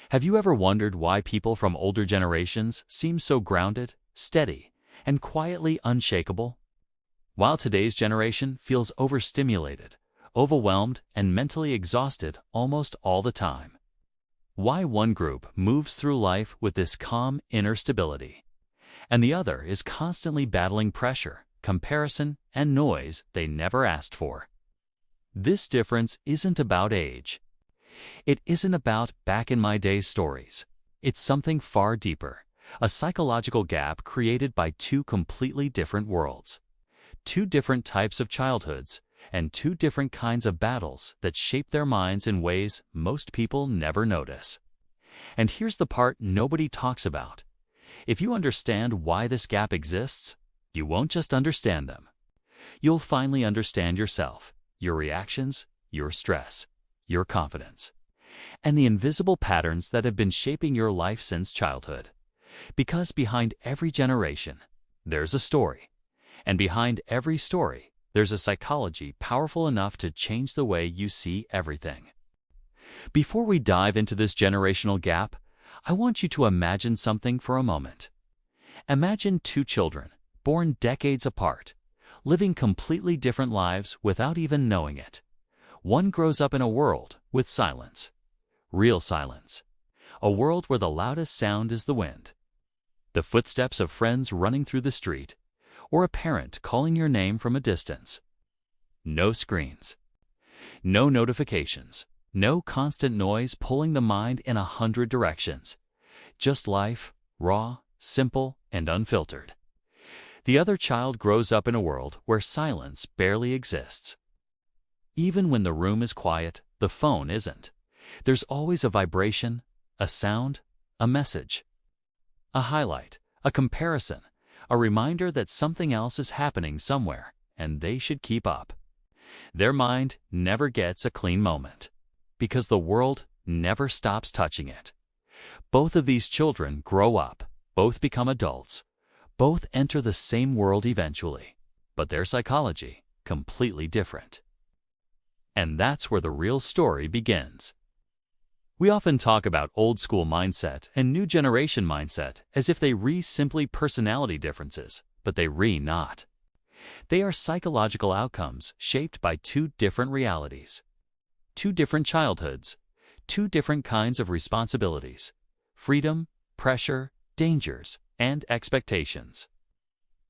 Have you ever wondered why people from older generations seem so grounded, steady, and quietly unshakable, while today's generation feels overstimulated, overwhelmed, and mentally exhausted almost all the time? Why one group moves through life with this calm inner stability, and the other is constantly battling pressure, comparison, and noise they never asked for? This difference isn't about age. It isn't about back-in-my-day stories. It's something far deeper, a psychological gap created by two completely different worlds, two different types of childhoods, and two different kinds of battles that shape their minds in ways most people never notice. And here's the part nobody talks about. If you understand why this gap exists, you won't just understand them. You'll finally understand yourself, your reactions, your stress, your confidence, and the invisible patterns that have been shaping your life since childhood. Because behind every generation, there's a story. And behind every story, there's a psychology powerful enough to change the way you see everything. Before we dive into this generational gap, I want you to imagine something for a moment. Imagine two children, born decades apart, living completely different lives without even knowing it. One grows up in a world with silence, real silence, a world where the loudest sound is the wind, the footsteps of friends running through the street, or a parent calling your name from a distance. No screens, no notifications, no constant noise pulling the mind in 100 directions. Just life, raw, simple, and unfiltered. The other child grows up in a world where silence barely exists. Even when the room is quiet, the phone isn't. There's always a vibration, a sound, a message, a highlight, a comparison, a reminder that something else is happening somewhere, and they should keep up. Their mind never gets a clean moment, because the world never stops touching it. Both of these children grow up, both become adults, both enter the same world eventually, but their psychology completely different. And that's where the real story begins. We often talk about old school mindset and new generation mindset as if they simply personality differences, but they not. They are psychological outcomes shaped by two different realities, two different childhoods, two different kinds of responsibilities, freedom, pressure, dangers, and expectations.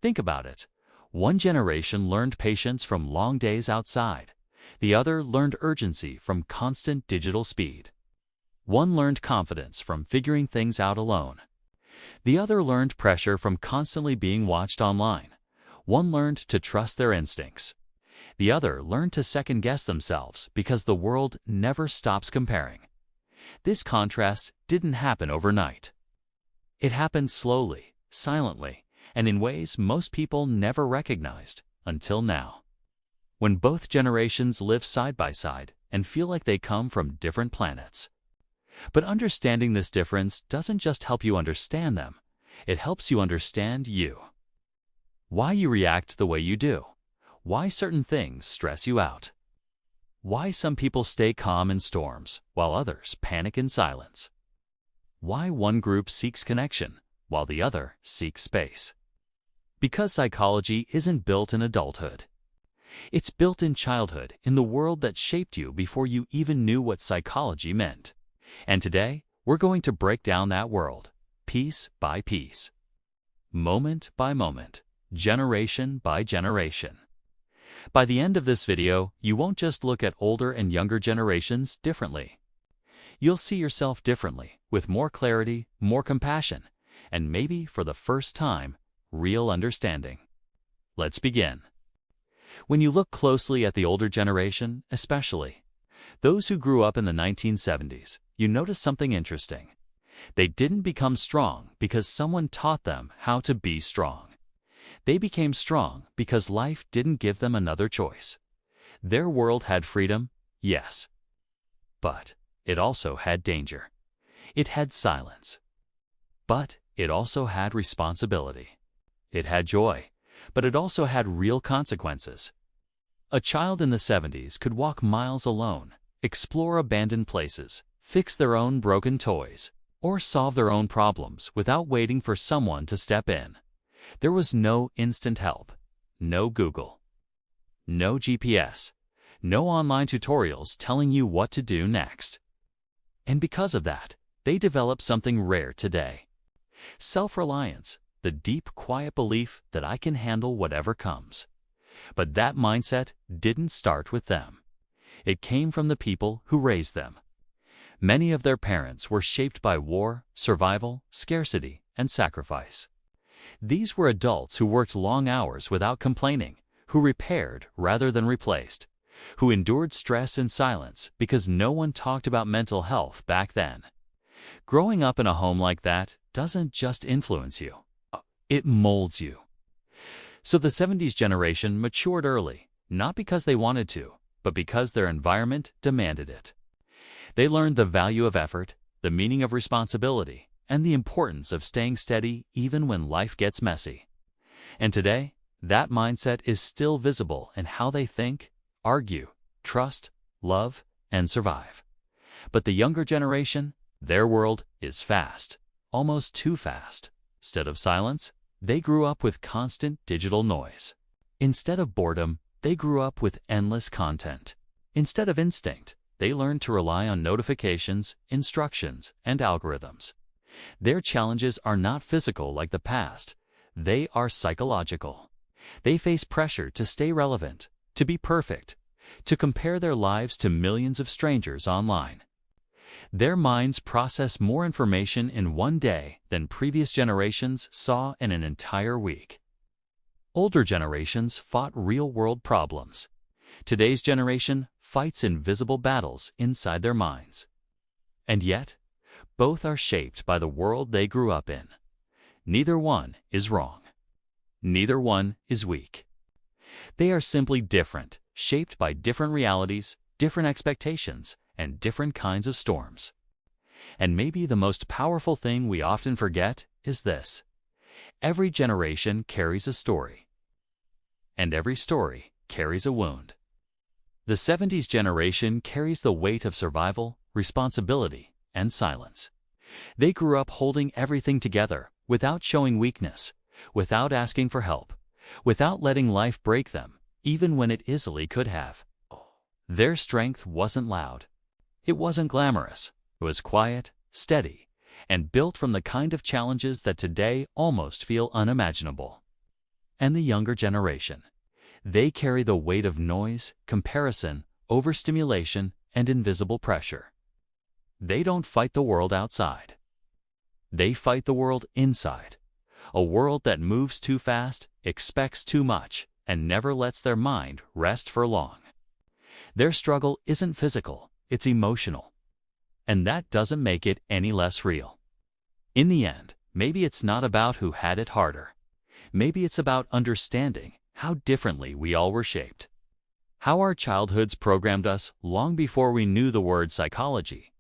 Think about it. One generation learned patience from long days outside. The other learned urgency from constant digital speed. One learned confidence from figuring things out alone. The other learned pressure from constantly being watched online. One learned to trust their instincts. The other learned to second-guess themselves because the world never stops comparing. This contrast didn't happen overnight. It happened slowly, silently, and in ways most people never recognized until now. When both generations live side by side and feel like they come from different planets. But understanding this difference doesn't just help you understand them, it helps you understand you. Why you react the way you do. Why certain things stress you out. Why some people stay calm in storms while others panic in silence. Why one group seeks connection while the other seeks space. Because psychology isn't built in adulthood. It's built in childhood, in the world that shaped you before you even knew what psychology meant. And today, we're going to break down that world, piece by piece, moment by moment, generation by generation. By the end of this video, you won't just look at older and younger generations differently. You'll see yourself differently, with more clarity, more compassion, and maybe for the first time, real understanding. Let's begin. When you look closely at the older generation, especially those who grew up in the 1970s, you notice something interesting. They didn't become strong because someone taught them how to be strong. They became strong because life didn't give them another choice. Their world had freedom, yes, but it also had danger. It had silence, but it also had responsibility. It had joy, but it also had real consequences. A child in the 70s could walk miles alone, explore abandoned places, fix their own broken toys, or solve their own problems without waiting for someone to step in. There was no instant help, no Google, no GPS, no online tutorials telling you what to do next. And because of that, they developed something rare today: self-reliance, the deep, quiet belief that I can handle whatever comes. But that mindset didn't start with them. It came from the people who raised them. Many of their parents were shaped by war, survival, scarcity, and sacrifice. These were adults who worked long hours without complaining, who repaired rather than replaced, who endured stress in silence because no one talked about mental health back then. Growing up in a home like that doesn't just influence you, it molds you. So the 70s generation matured early, not because they wanted to, but because their environment demanded it. They learned the value of effort, the meaning of responsibility, and the importance of staying steady even when life gets messy. And today, that mindset is still visible in how they think, argue, trust, love, and survive. But the younger generation, their world is fast, almost too fast. Instead of silence, they grew up with constant digital noise. Instead of boredom, they grew up with endless content. Instead of instinct, they learned to rely on notifications, instructions, and algorithms. Their challenges are not physical like the past. They are psychological. They face pressure to stay relevant, to be perfect, to compare their lives to millions of strangers online. Their minds process more information in one day than previous generations saw in an entire week. Older generations fought real-world problems. Today's generation fights invisible battles inside their minds. And yet, both are shaped by the world they grew up in. Neither one is wrong. Neither one is weak. They are simply different, shaped by different realities, different expectations, and different kinds of storms. And maybe the most powerful thing we often forget is this: every generation carries a story, and every story carries a wound. The 70s generation carries the weight of survival, responsibility, and silence. They grew up holding everything together, without showing weakness, without asking for help, without letting life break them, even when it easily could have. Their strength wasn't loud. It wasn't glamorous. It was quiet, steady, and built from the kind of challenges that today almost feel unimaginable. And the younger generation, they carry the weight of noise, comparison, overstimulation, and invisible pressure. They don't fight the world outside. They fight the world inside, a world that moves too fast, expects too much, and never lets their mind rest for long. Their struggle isn't physical, it's emotional. And that doesn't make it any less real. In the end, maybe it's not about who had it harder. Maybe it's about understanding how differently we all were shaped. How our childhoods programmed us long before we knew the word psychology.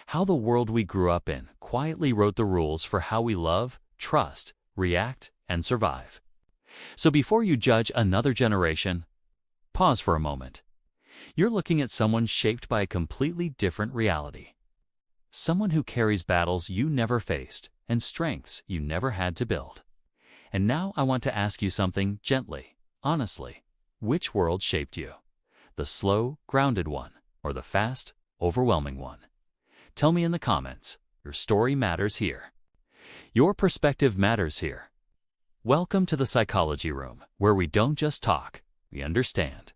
How the world we grew up in quietly wrote the rules for how we love, trust, react, and survive. So before you judge another generation, pause for a moment. You're looking at someone shaped by a completely different reality. Someone who carries battles you never faced and strengths you never had to build. And now I want to ask you something gently, honestly. Which world shaped you? The slow, grounded one, or the fast, overwhelming one? Tell me in the comments. Your story matters here. Your perspective matters here. Welcome to the Psychology Room, where we don't just talk, we understand.